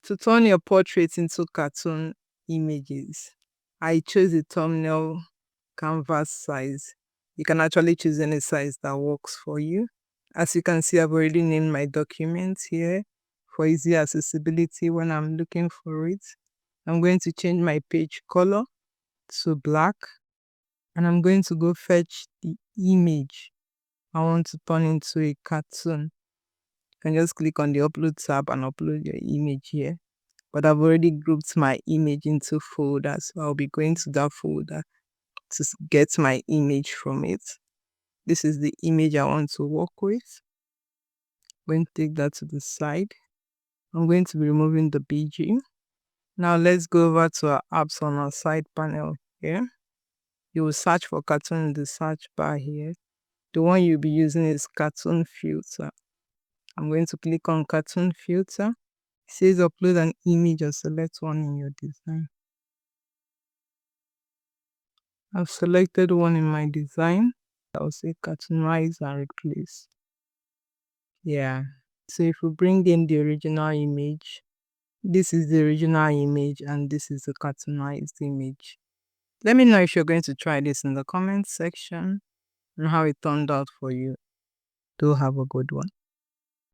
To turn your portrait into cartoon images, I chose the thumbnail canvas size. You can actually choose any size that works for you. As you can see, I've already named my document here for easy accessibility when I'm looking for it. I'm going to change my page color to black, and I'm going to go fetch the image I want to turn into a cartoon. You can just click on the upload tab and upload your image here. But I've already grouped my image into folders, so I'll be going to that folder to get my image from it. This is the image I want to work with. I'm going to take that to the side. I'm going to be removing the BG. Now let's go over to our apps on our side panel here. You will search for cartoon in the search bar here. The one you'll be using is cartoon filter. I'm going to click on cartoon filter. It says upload an image or select one in your design. I've selected one in my design. I'll say cartoonize and replace. Yeah. So if we bring in the original image, this is the original image and this is the cartoonized image. Let me know if you're going to try this in the comment section and how it turned out for you. Do have a good one.